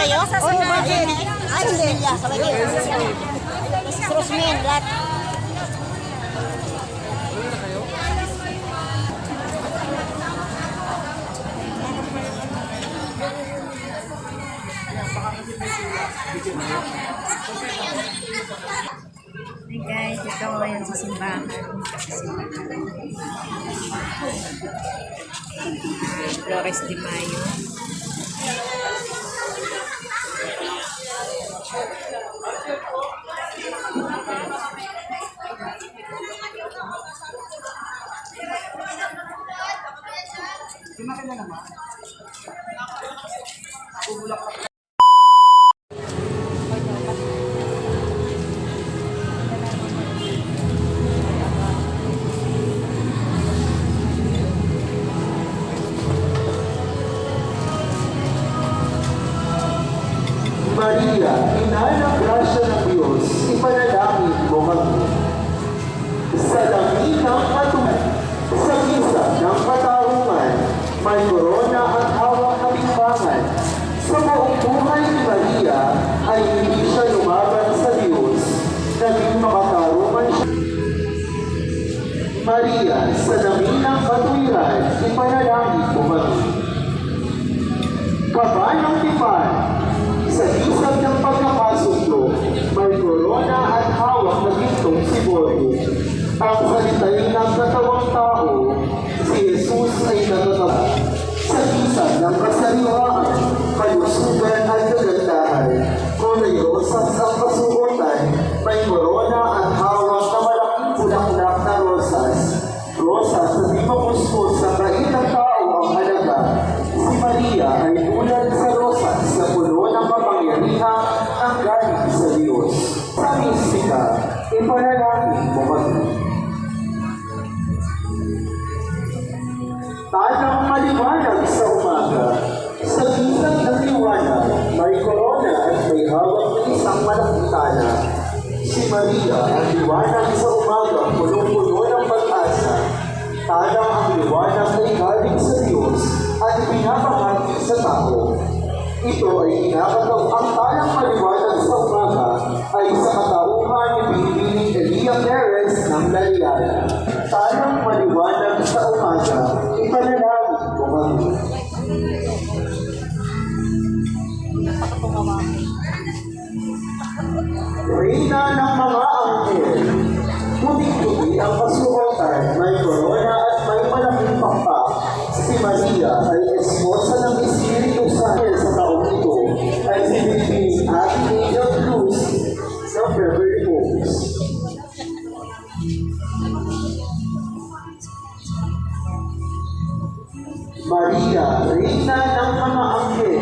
kayo? Oo, bakit? Ay, hindi. Sabay kayo. Rosmin, lahat. Hey guys, ito ako ngayon sa simbahan. Flores de Mayo. Maria, ina ng grasya ng Diyos, ipanalangin mo kami. Sa langit ng katuman, sa misa ng katarungan, may korona at hawak na bimbangan. Sa buong buhay ni Maria ay hindi siya lumaban sa Diyos, naging makatarungan siya. Maria, sa dami ng katuwiran, ipanalangin mo kami. Kabanang tipan, sa isang ng pagkakasundo, may korona at hawak na gintong sibolyo. Ang salitay ng katawang tao, si Jesus ay natatala. Sa isang ng kasariwaan, kalusugan at kagandahan. Kung may rosas ang kasuotan, may korona at hawak na malaking bulaklak na rosas. Rosas na di mapuspos sa kait ng tao ang halaga. Si Maria ay tulad sa rosas na puno ng kapangyarihan ang galing sa Diyos. Sa mistika, ipanalangin mo kami. Tanang maliwanag sa umaga, sa bisag ng liwanag, may korona at may hawak ng isang malaking tala. Si Maria ang liwanag sa umaga, punong-puno ng pag-asa. Tanang ang liwanag ay galing sa Diyos at pinapahagi sa tao. Ito ay inakataw ang talang maliwanag sa umaga ay sa katauhan ni Binibining Elia Perez ng Laliana. Talang maliwanag sa umaga, ipanalangin mo kami. Reyna ng mga anghel, puting-puti ang kasuotan, may korona at may malaking pakpak. Si Maria ay esposa ng Espiritu Santo sa taong ito ay si Binibining Ate Angel Cruz ng Beverly Hills. Maria, Reyna ng mga anghel,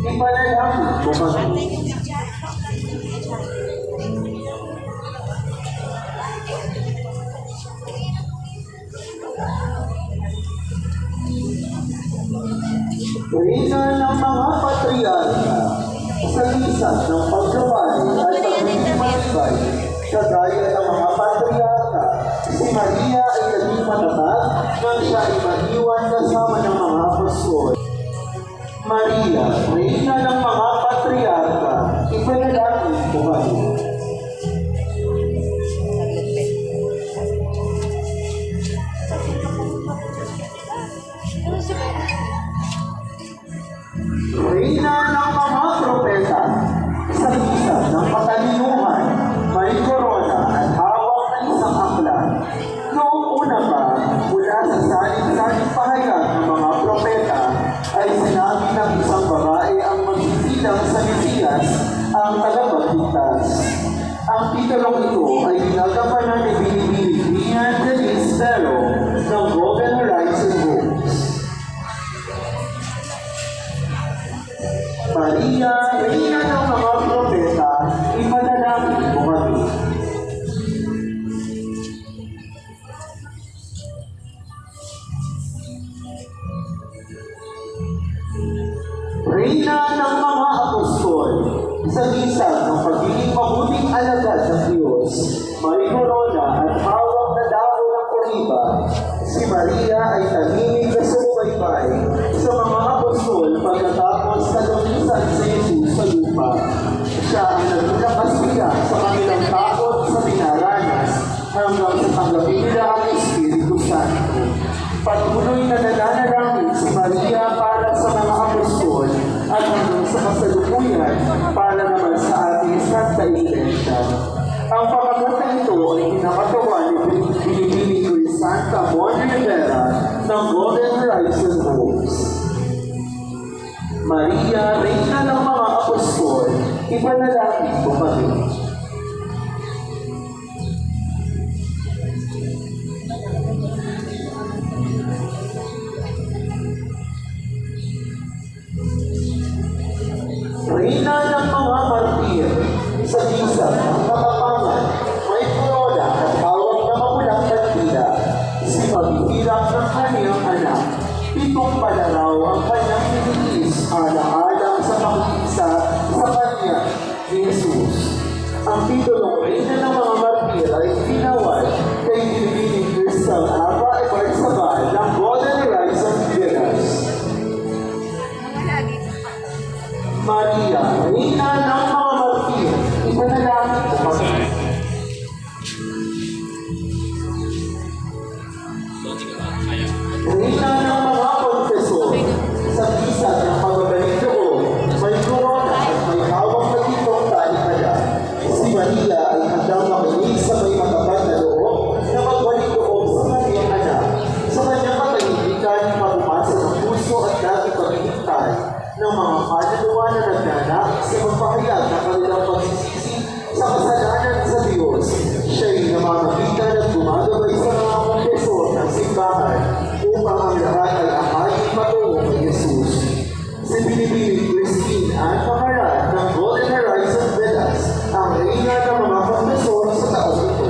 ipanalangin mo kami. Reyna ng mga patriarka, sa lisan ng paggabay at pagbibimatibay, kagaya ng mga patriarka, si Maria ay naging matatag nang siya ay maniwan kasama ng mga apostol. Maria, Reyna ng mga patriarka, ipanalangin mo kami. Reyna ng mga propeta, sa isa ng katalinuhan, may korona at hawak ng isang aklat. Noong una pa, mula sa saling-saling pahayag ng mga propeta, ay sinabi ng isang babae ang magsisilang sa Mesiyas, ang tagapagligtas. Ang titulong ito ay ginagampanan ni Binibining Rian Denise Pero ng Golden Horizon Books. Maria, Reyna ng mga propeta, ipanalangin mo kami. Reyna ng mga apostol, sa bisa ng pagiging mabuting alagad ng Diyos, may korona at hawak na dahon ng oliba. Si Maria ay tahimik na sumubaybay sa mga apostol pagkatapos na lumisan sa Jesus sa kasalukuyan para naman sa ating Santa Iglesia. Ang pangakatang ito ay kinakatawan ni Binibining Crisanta Mon Rivera ng Golden Horizon Homes. Maria, Reyna ng mga Apostol, ipanalangin mo kami. Reyna ng mga martir, sa bisa ng katapangan, may korona at hawak na mamulang kandila, si pagbibilang ng kanyang anak, pitong palaraw ang kanyang nililis alang-alang sa pakikisa sa kanya ni Jesus. Ang titulong Reyna ng mga martir ay pinawal kay Binibining Crystal Ava Ebarzabal ng Golden Horizon Villas. Maria, Reyna ng mga martir, ipanalangin mo kami. Reyna ng mga konfesor, sa bisa ng pagbabaling loob, may korona at may hawak na ditong talikala. Si Maria ay handang makinig sa may matapat na loob na magbalik loob sa kanyang anak. Sa kanyang katahimikan, pagumasa ng puso at dati paghihintay ng mga kaluluwa na nagnanak sa magpahayag na kanilang pagsisisi sa kasalanan sa Diyos. Siya'y namamagitan at gumagabay sa mga konfesor ng simbahan upang ang lahat ay akayin patungo kay Jesus. Si Binibining Christine Ann Pangarat ng Golden Horizon Villas ang Reyna ng mga konfesor sa taong ito.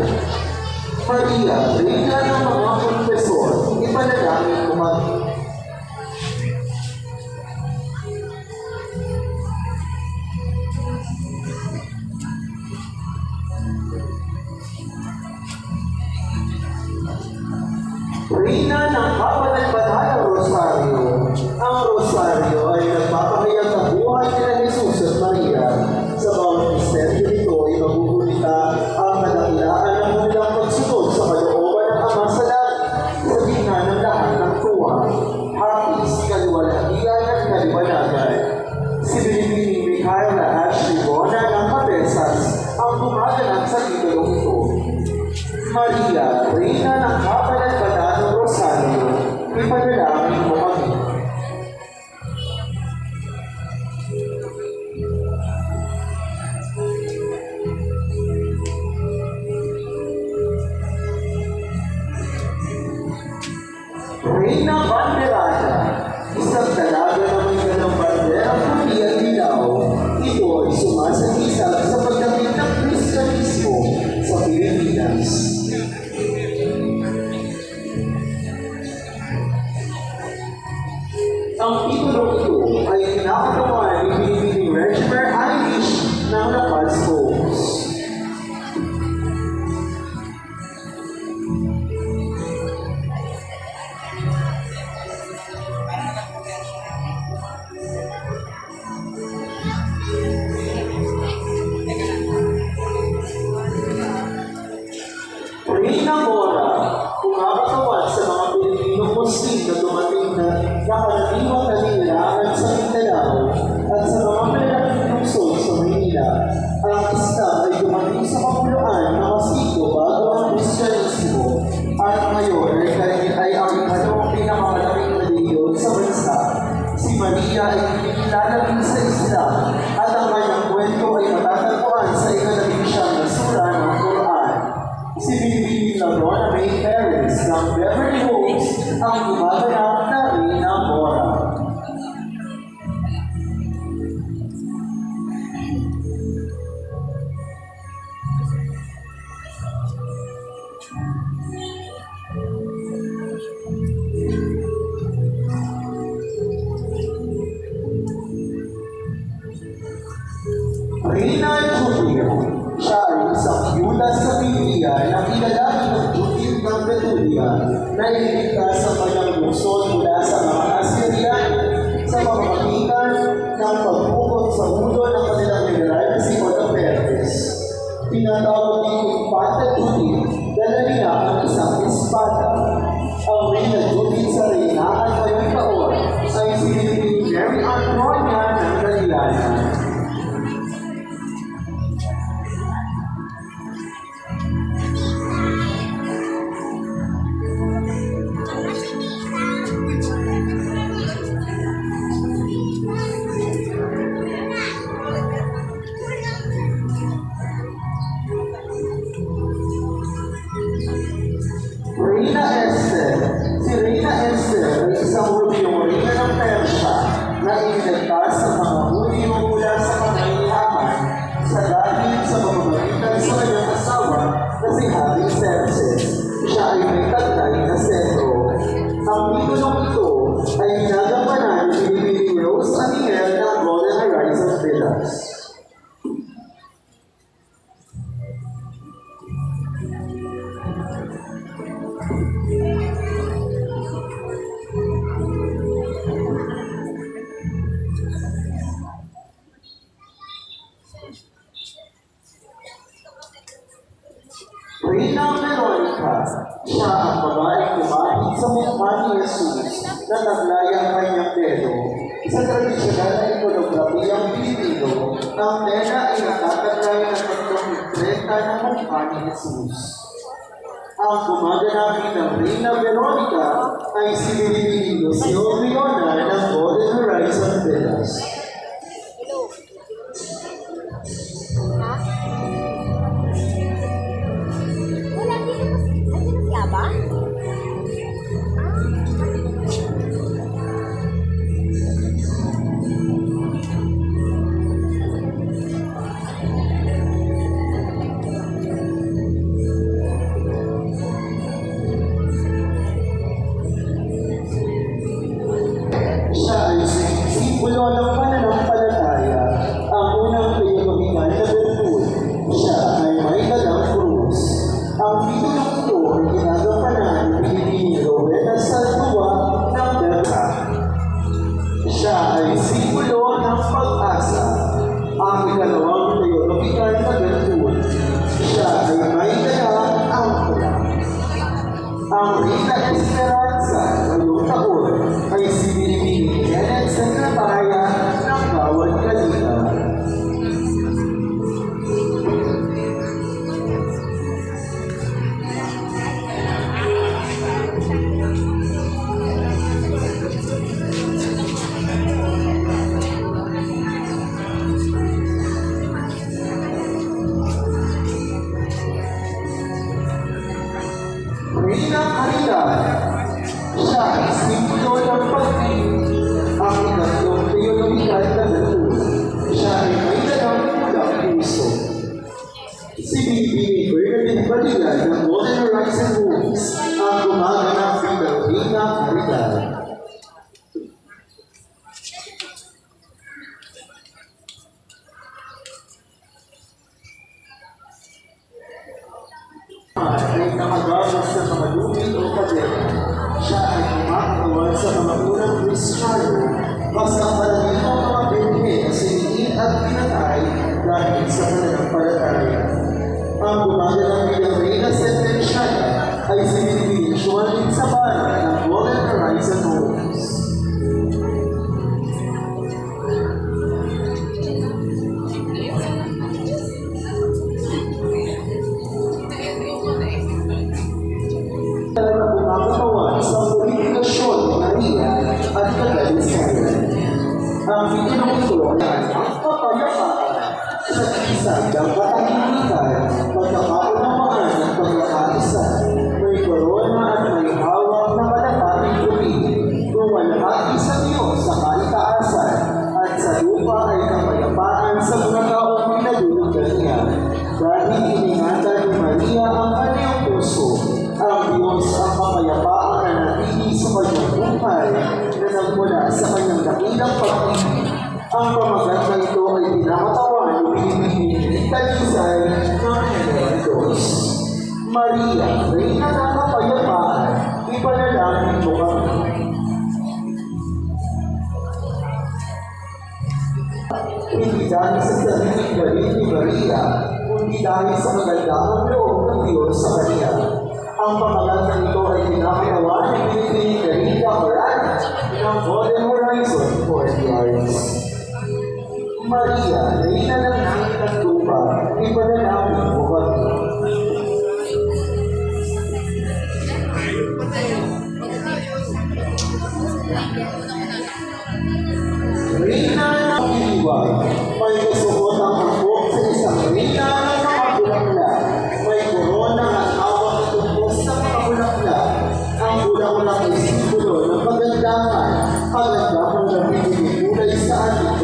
Maria, Reyna ng mga konfesor, ipanalangin mo kami. Reyna ng kapanagbanal ng Rosario. Ang Rosario ay nagpapahayag ng buhay nila Jesus at Maria. Sa bawat misteryo nito ay magugunita ang kadakilaan ng kanilang pagsunod sa kalooban ng Ama sa langit sa gitna ng lahat ng tuwa, hapis, kaliwalhatian at kaliwanagan. Si Binibining Micaela Ashley Bona ng Cabezas ang gumaganap sa titulong ito. Maria, Reyna ng kapanagbanal ng Rosario, ipanalangin mo kami. Reyna Banderada, isang dalaga na may ganang banderang puti at dilaw. Ito ay sumasagisag sa pagdating ng Kristyanismo sa Pilipinas. Ang titulong ito ay kinakatawan ni Binibining Regimer Irish ng La Paz Homes. Reyna Mora, kumakatawan sa mga Pilipinong Muslim na dumating na nakaraniwang naninirahan sa Mindanao at sa mga malalaking lungsod sa Maynila. Ang Islam ay dumating sa kapuluan na masito bago ang Kristyanismo at ngayon ay ang pinakamalaking reliyon sa bansa. Si Maria ay pinilalamin sa Islam at ang kanyang kwento ay matatagpuan sa ika-19 na sura ng Quran. Si Binibining Labrona May Perez ng Beverly Hills ang gumaganap na Reyna Mora. Reyna Judith, siya ay isang yulas sa Biblia na kinalaki ng Judith ng Betulia na ililigtas sa kanyang lungsod mula sa mga Assyrian sa pamamagitan ng pagbukod sa ulo ng kanilang general na si Otto Perez. Tinatawag ni Infanta Judith, dala niya ang isang espada. Ang Reyna Judith sa Reynaan ngayong taon ay si Mary Antonia ng Galilana. pinagtaas ng mga hudyo mula sa pangailangan sa dahil sa pamamagitan sa kanyang asawa na si Haring Xerxes. Siya ay may taglay na sentro. Ang titulong ito ay ginagampanan ni Pilipining Rose Aniel ng Golden Horizon Villas. Reyna Veronica, siya ang babaeng lumahid sa mukha ni Jesus na naglayang kanyang dedo. Sa tradisyonal na ikonografiyang Pilipino, ang nena ay nakataglay ng 330 ng mukha ni Jesus. Ang gumaganapin ng Reyna Veronica ay si Pilipining Lucio Leona ng Golden Horizon Villas. Hello. Ha? Wala dito si Aba? Siya ay simbolo ng pananampalataya, ang unang teologikal na bertud. Siya ay may dalang krus. Ang titulong ito ay ginagampanan ni Pilipining Rowena Saldua ng Berta. Siya ay simbolo ng pag-asa, ang ikalawang teologikal na bertud. Siya ay may dalang angkula. Ang Rita Esperanza ngayong taon ay si Pilipining Janet Secretaria ng Bawat Kalita. Reyna Caridad, siya ay simbolo ng pag-ibig, ang ikatlong teologikal na bertud. Siya ay may dalang pulang puso. Si Pilipining Bernadette Padilla ng Golden Horizon Homes ang gumaganap ng Reyna Caridad. Ay nakagawas sa mga lupit o kadena. Siya ay kumakawal sa mga unang Kristiyano, basta palalito ang mga birhe na siniin at pinatay dahil sa pananampalataya. Ang gumaganap bilang Reyna Sentenciana ay si Pilipining Juan Sabana ng Golden Horizon Homes. Talagang kumakatawan sa purifikasyon ni Maria at Kagalisayan. Ang titulong ito ay ang kapayapaan sa isang ng katahimikan, pagkakaunamaan ng pagkakaisa, may korona at may hawak na malaking pumili, luwalhati sa Diyos sa kaitaasan, at sa lupa ay kapayapaan sa mga taong pinadulugan niya. Dahil iningatan ni Maria ang kanyang puso, ang Diyos ang kapayapaan na natili sa kanyang buhay na nagmula sa kanyang dakilang pag-ibig. Ang pamagat na ito ay pinakatawan ni Pilipining Talisay ng Herodos. Maria, Reyna ng kapayapaan, ipanalangin mo kami. Hindi dahil sa sariling galing ni Maria, kundi dahil sa magandang loob ng Diyos sa kanya. Ang pamagat na ito ay pinakinawa ni Pilipining Reyna Corona ng Golden Horizon 40 Arts. Maria, Reyna ng langit at lupa, ipanalangin mo kami. Reyna ng iliwag, may kasuot ang hangok sa isang reyna ng mga bulaklak. May korona at hawak na tumpos sa mga bulaklak. Ang bulaklak ay simbolo ng kagandahan, kagandahan ng pinipulay sa ating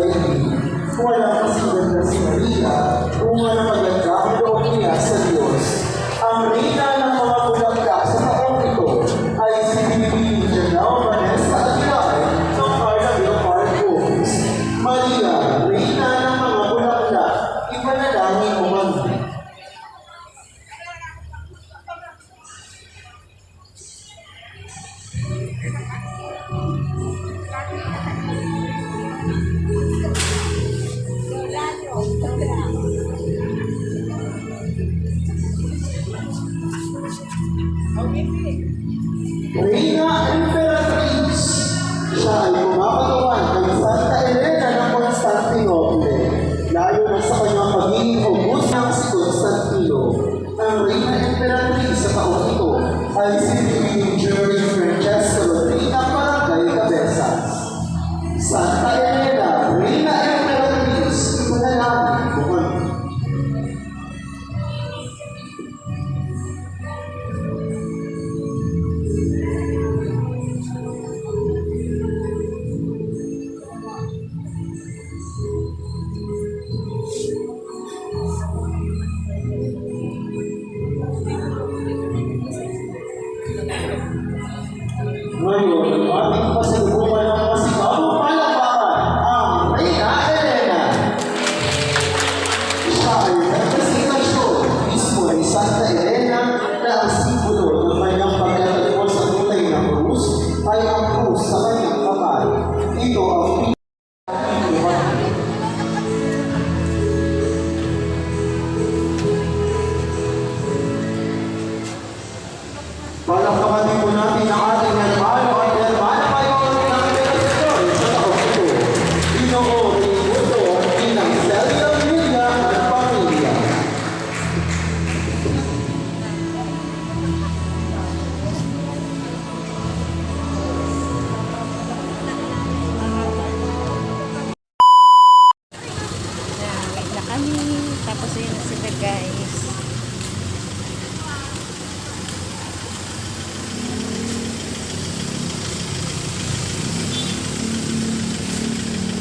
guys.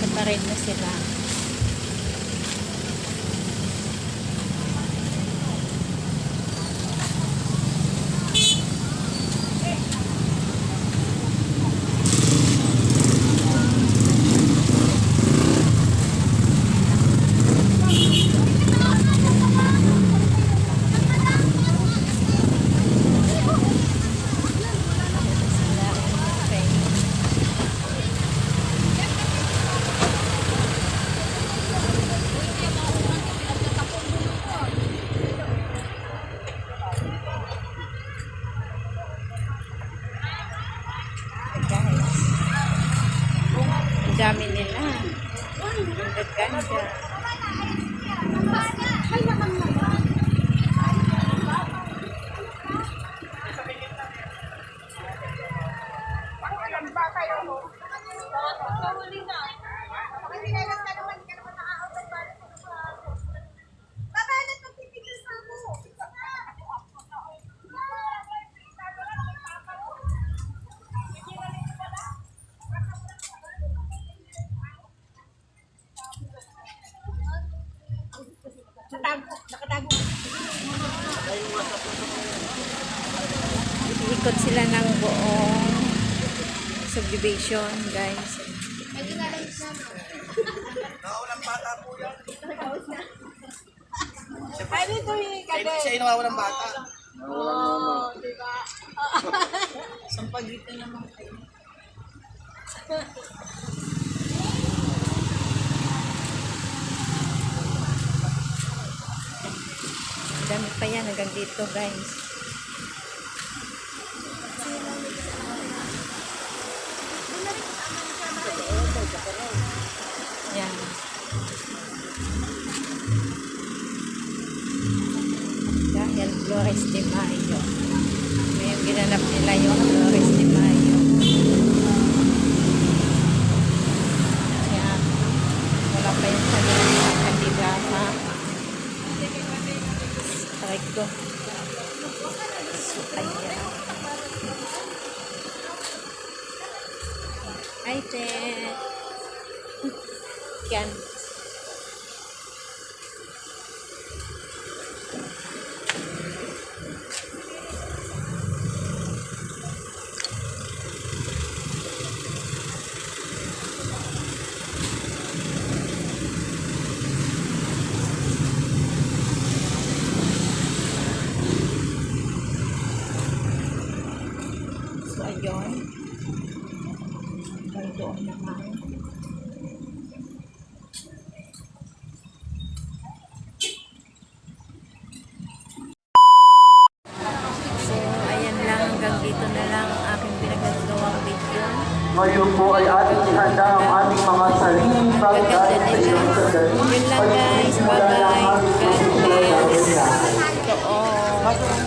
Kaparin na sila. Guys, ang dami nila. Ang ganda. Ikot sila ng buong subdivision, guys. Siya yung nawawalan bata. Sampagitan naman kayo. Ang dami pa yan hanggang dito, guys. Yan. Dahil Flores de Mayo. Ngayon ginanap nila yung Flores de Mayo. Yan. Wala pa yung kanilang kandidata. Taray ko. So, ayan. Hi, Ted. Yan. So, ayun. Hanggang doon naman. So, ayan lang. Hanggang dito na lang ang aking pinagagawang video. Ngayon po ay ating ihanda ang ating mga sariling pagkain sa isang sandali. Yun lang, guys. Bye-bye. God bless. Ito, oh.